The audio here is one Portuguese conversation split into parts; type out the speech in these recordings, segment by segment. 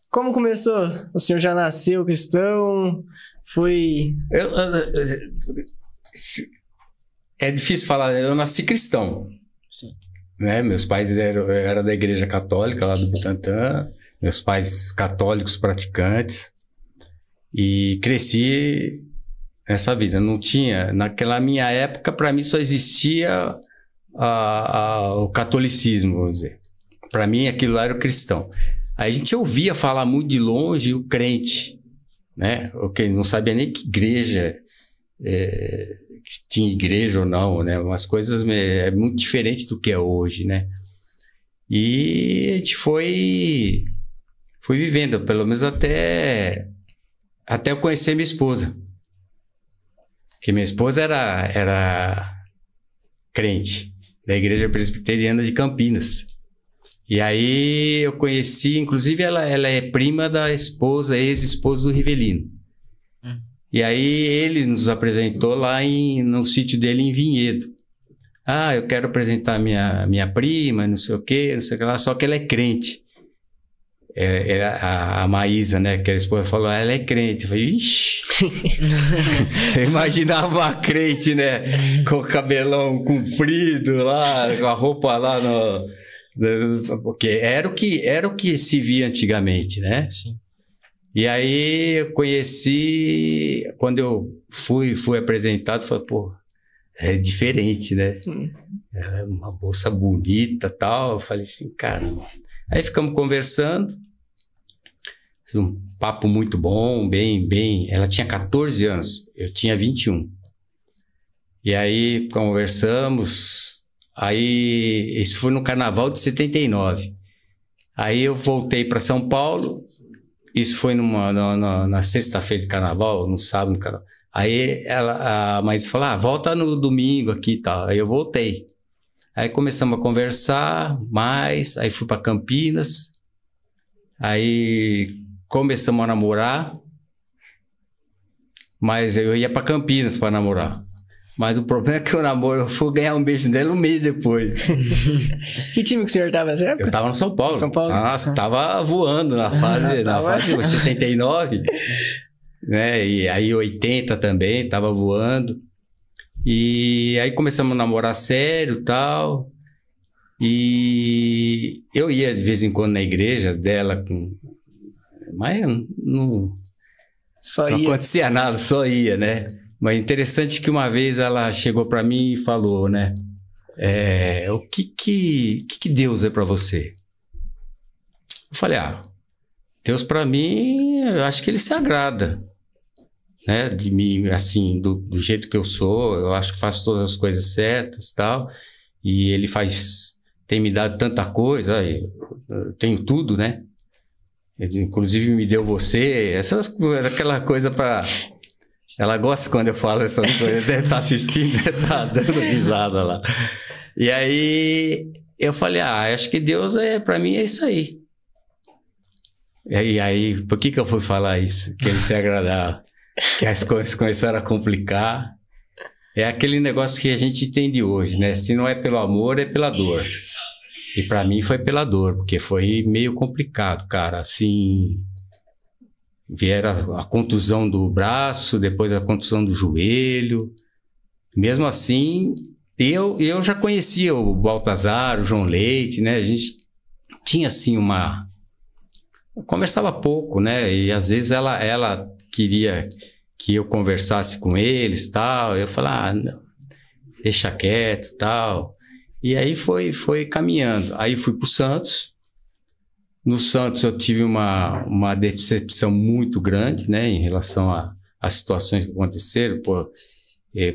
Como começou? O senhor já nasceu cristão? Foi... É difícil falar, eu nasci cristão. Sim. Né? Meus pais eram da igreja católica lá do Butantã, meus pais católicos praticantes, e cresci nessa vida. Não tinha, naquela minha época, para mim só existia o catolicismo, vamos dizer. Para mim aquilo lá era o cristão. Aí a gente ouvia falar muito de longe o crente, né? Não sabia nem que igreja, que tinha igreja ou não, né? Umas coisas é muito diferente do que é hoje, né? E a gente foi vivendo, pelo menos até eu conhecer minha esposa. Porque minha esposa era crente da Igreja Presbiteriana de Campinas. E aí eu conheci, inclusive ela é prima da ex-esposa do Rivelino. E aí ele nos apresentou lá no sítio dele em Vinhedo. Ah, eu quero apresentar minha prima, não sei o que lá, só que ela é crente. A Maísa, né, que a esposa falou, ela é crente. Eu falei, ixi. Eu imaginava uma crente, né, com o cabelão comprido lá, com a roupa lá porque era o que se via antigamente, né? Sim. E aí eu conheci, quando eu fui apresentado, falei, pô, é diferente, né? Ela é uma moça bonita e tal. Eu falei assim, caramba. Aí ficamos conversando, um papo muito bom, bem. Ela tinha 14 anos, eu tinha 21. E aí conversamos. Aí, isso foi no carnaval de 79. Aí eu voltei para São Paulo. Isso foi na sexta-feira de carnaval, no sábado de carnaval. Aí a Maísa falou, volta no domingo aqui e tal. Aí eu voltei. Aí começamos a conversar mais. Aí fui para Campinas. Aí começamos a namorar. Mas eu ia para Campinas para namorar. Mas o problema é que eu fui ganhar um beijo dela um mês depois. Que time que o senhor tava nessa época? Eu tava no São Paulo. São Paulo. Nossa, tava voando na fase de 79. Né? E aí 80 também, tava voando. E aí começamos a namorar sério e tal. E eu ia de vez em quando na igreja dela, mas não acontecia nada, só ia, né? Mas interessante que uma vez ela chegou para mim e falou, né? O que Deus é para você? Eu falei, Deus para mim, eu acho que ele se agrada, né? De mim, assim, do jeito que eu sou, eu acho que faço todas as coisas certas e tal. E ele tem me dado tanta coisa, eu tenho tudo, né? Ele, inclusive me deu você, aquela coisa para... Ela gosta quando eu falo essas coisas, deve estar assistindo, deve estar dando risada lá. E aí eu falei, acho que Deus para mim é isso aí. E aí, por que eu fui falar isso? Que ele se agradava, que as coisas começaram a complicar. É aquele negócio que a gente entende hoje, né? Se não é pelo amor, é pela dor. E para mim foi pela dor, porque foi meio complicado, cara, assim... Vieram a contusão do braço, depois a contusão do joelho. Mesmo assim, eu já conhecia o Baltazar, o João Leite, né? A gente tinha, assim, conversava pouco, né? E às vezes ela queria que eu conversasse com eles e tal. Eu falava, não, deixa quieto e tal. E aí foi caminhando. Aí fui pro Santos. No Santos eu tive uma decepção muito grande, né, em relação às situações que aconteceram.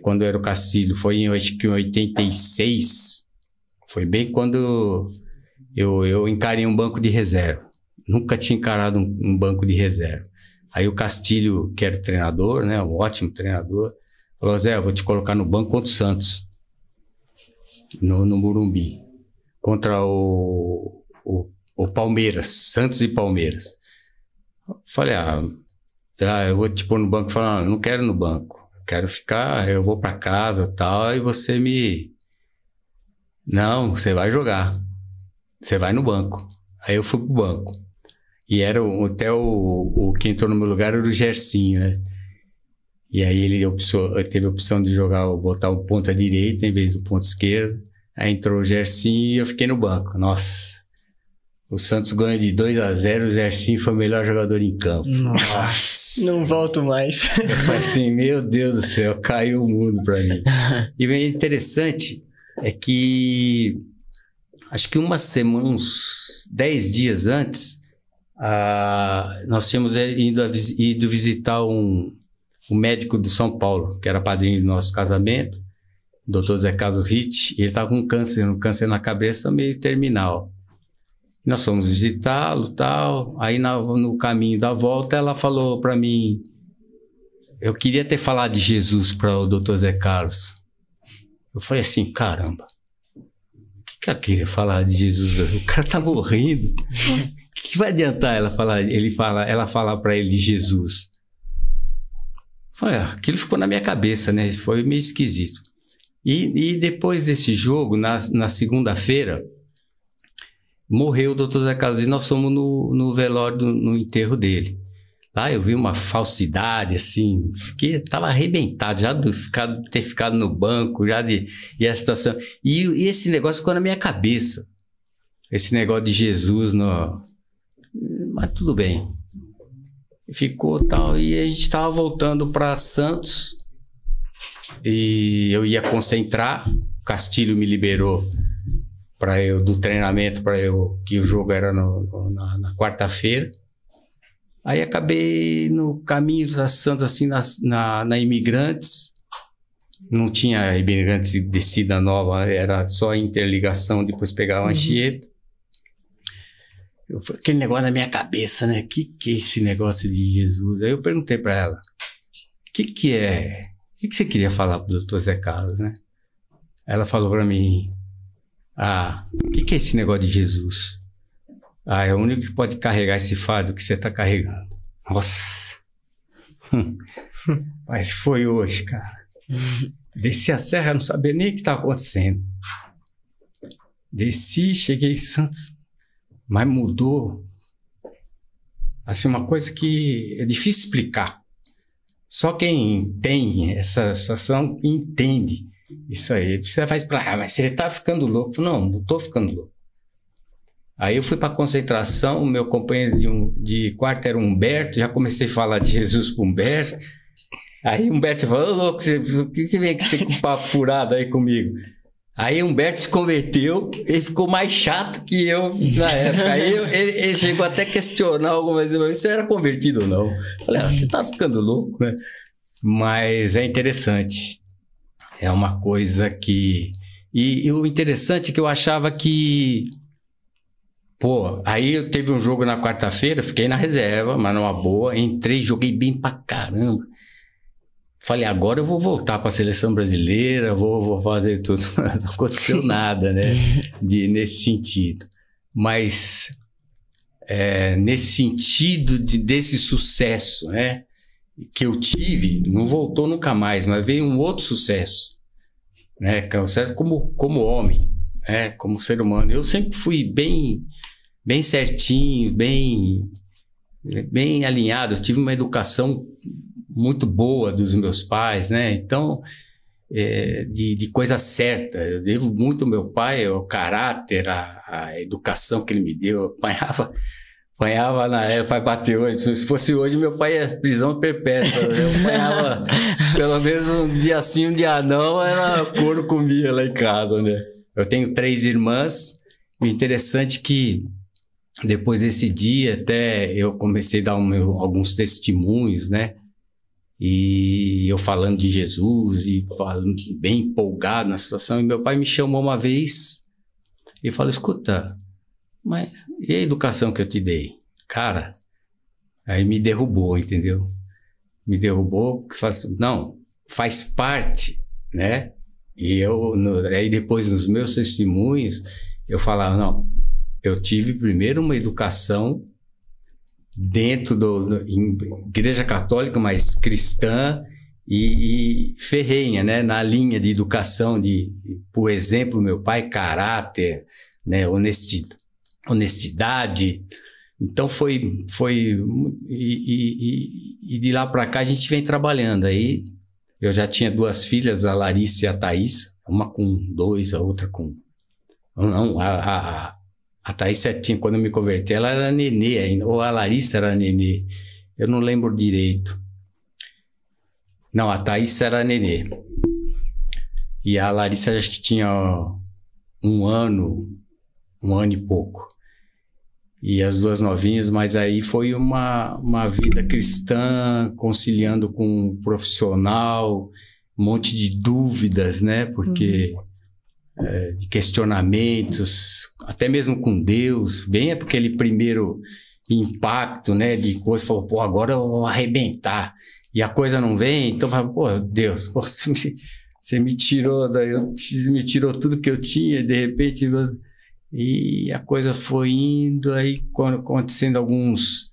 Quando eu era o Castilho, acho que em 86, foi bem quando eu encarei um banco de reserva. Nunca tinha encarado um banco de reserva. Aí o Castilho, que era o treinador, né, um ótimo treinador, falou, Zé, eu vou te colocar no banco contra o Santos, no Morumbi, contra o Palmeiras, Santos e Palmeiras. Falei, eu vou te pôr no banco. Falei, não quero ir no banco, eu quero ficar, eu vou para casa e tal, e você Não, você vai jogar, você vai no banco. Aí eu fui pro banco. E era até o que entrou no meu lugar era o Gersinho, né? E aí ele teve a opção de botar o ponta direita em vez do ponta esquerda. Aí entrou o Gersinho e eu fiquei no banco. Nossa, o Santos ganhou de 2-0, o Gersinho foi o melhor jogador em campo. Nossa, não volto mais. Eu falei assim, meu Deus do céu, caiu o mundo pra mim. E bem interessante é que acho que uma semana, uns 10 dias antes, nós tínhamos ido visitar um médico de São Paulo, que era padrinho do nosso casamento, o Dr. Zé Carlos Ritt, e ele estava com um câncer na cabeça meio terminal. Nós fomos visitá-lo e tal, aí no caminho da volta ela falou para mim, eu queria ter falado de Jesus para o Dr. Zé Carlos. Eu falei assim, caramba, o que ela queria falar de Jesus? O cara tá morrendo. O que vai adiantar ela falar para ele de Jesus? Eu falei, aquilo ficou na minha cabeça, né? Foi meio esquisito. E depois desse jogo, na segunda-feira, morreu o Dr. Zé Carlos e nós fomos no velório, no enterro dele. Lá eu vi uma falsidade, assim, tava arrebentado, já de ter ficado no banco, e a situação. E esse negócio ficou na minha cabeça. Esse negócio de Jesus, mas tudo bem. Ficou tal, e a gente tava voltando para Santos, e eu ia concentrar, o Castilho me liberou do treinamento que o jogo era na quarta-feira. Aí acabei no caminho da Santos, assim, na Imigrantes. Não tinha Imigrantes de descida nova, era só interligação, depois pegava uma Anchieta. Aquele negócio na minha cabeça, né? Que é esse negócio de Jesus? Aí eu perguntei para ela, o que é? O que você queria falar pro Dr. Zé Carlos, né? Ela falou para mim, o que é esse negócio de Jesus? É o único que pode carregar esse fardo que você tá carregando. Nossa! Mas foi hoje, cara. Desci a serra, não sabia nem o que estava acontecendo. Desci, cheguei em Santos, mas mudou. Assim, uma coisa que é difícil explicar. Só quem tem essa situação entende isso aí. Você faz mas você tá ficando louco. Eu falei, não tô ficando louco. Aí eu fui para concentração, o meu companheiro de quarto era o Humberto, já comecei a falar de Jesus pro Humberto. Aí o Humberto falou, ô louco, o que vem que você com papo furado aí comigo? Aí o Humberto se converteu, ele ficou mais chato que eu na época. Aí ele chegou até a questionar algumas vezes, mas você era convertido ou não? Eu falei, você tá ficando louco, né? Mas é interessante. É uma coisa que... E o interessante é que eu achava que... aí eu teve um jogo na quarta-feira, fiquei na reserva, mas numa boa, entrei, joguei bem pra caramba. Falei, agora eu vou voltar para a seleção brasileira, vou fazer tudo. Não aconteceu nada, né? Nesse sentido. Mas, nesse sentido desse sucesso, né? Que eu tive, não voltou nunca mais, mas veio um outro sucesso, né? Que é um sucesso como homem, né? Como ser humano. Eu sempre fui bem certinho, bem alinhado. Eu tive uma educação muito boa dos meus pais, né? Então, de coisa certa. Eu devo muito ao meu pai, ao caráter, a educação que ele me deu. Apanhava na época, vai bater hoje. Se fosse hoje, meu pai ia prisão perpétua. Eu apanhava pelo menos um dia sim, um dia não, era couro comia lá em casa, né? Eu tenho 3 irmãs. O interessante é que depois desse dia, até eu comecei a dar alguns testemunhos, né? E eu falando de Jesus e falando bem empolgado na situação. E meu pai me chamou uma vez e falou, escuta, mas e a educação que eu te dei? Cara, aí me derrubou, entendeu? Me derrubou, não, faz parte, né? E aí depois nos meus testemunhos, eu falava, não, eu tive primeiro uma educação dentro em igreja católica, mas cristã e ferrenha, né? Na linha de educação, por exemplo, meu pai, caráter, né? Honestidade. Então e de lá para cá a gente vem trabalhando. Aí eu já tinha 2 filhas, a Larissa e a Thaís, uma com 2, a outra com... Não, a Thaís tinha, quando eu me converti, ela era nenê ainda, ou a Larissa era nenê, eu não lembro direito. Não, a Thaís era nenê. E a Larissa acho que tinha 1 ano e pouco. E as 2 novinhas, mas aí foi uma vida cristã, conciliando com um profissional, um monte de dúvidas, né? Porque de questionamentos, até mesmo com Deus, bem aquele primeiro impacto, né? De coisa, falou, pô, agora eu vou arrebentar. E a coisa não vem, então fala, pô, Deus, pô, você me tirou, me tirou tudo que eu tinha, de repente... E a coisa foi indo, aí acontecendo alguns,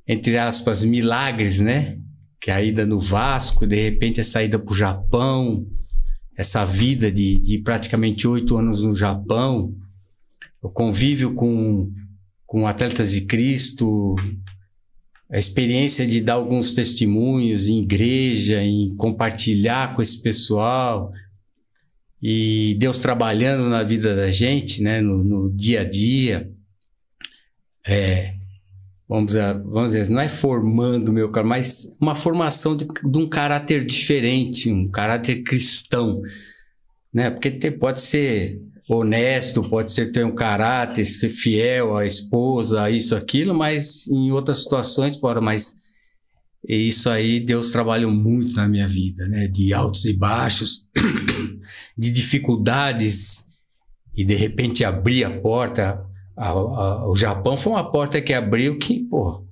entre aspas, milagres, né? Que a ida no Vasco, de repente a saída para o Japão, essa vida de praticamente 8 anos no Japão, o convívio com atletas de Cristo, a experiência de dar alguns testemunhos em igreja, em compartilhar com esse pessoal... E Deus trabalhando na vida da gente, né, no dia a dia, vamos dizer, não é formando meu caráter, mas uma formação de um caráter diferente, um caráter cristão, né, porque pode ser honesto, pode ser ter um caráter, ser fiel à esposa, isso, aquilo, mas em outras situações, mas isso aí Deus trabalhou muito na minha vida, né, de altos e baixos, de dificuldades, e de repente abrir a porta. O Japão foi uma porta que abriu que, pô,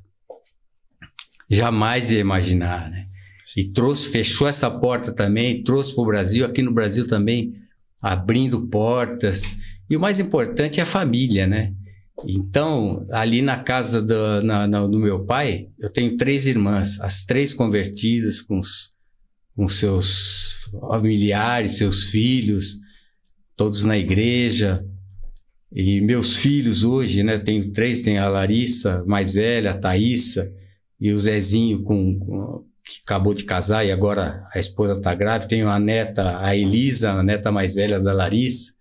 jamais ia imaginar, né? E fechou essa porta também, trouxe para o Brasil, aqui no Brasil também, abrindo portas. E o mais importante é a família, né? Então, ali na casa do meu pai, eu tenho 3 irmãs, as 3 convertidas, com seus familiares, seus filhos, todos na igreja. E meus filhos hoje, né? Eu tenho 3, tenho a Larissa, mais velha, a Thaísa, e o Zezinho, que acabou de casar e agora a esposa está grávida. Tenho a neta, a Elisa, a neta mais velha da Larissa.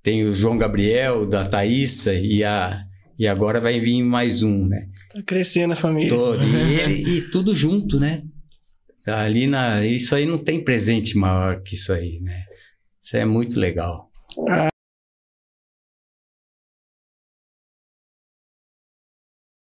Tenho o João Gabriel, da Thaísa, e agora vai vir mais um, né? Tá crescendo a família. E tudo junto, né? Isso aí não tem presente maior que isso aí, né? Isso aí é muito legal.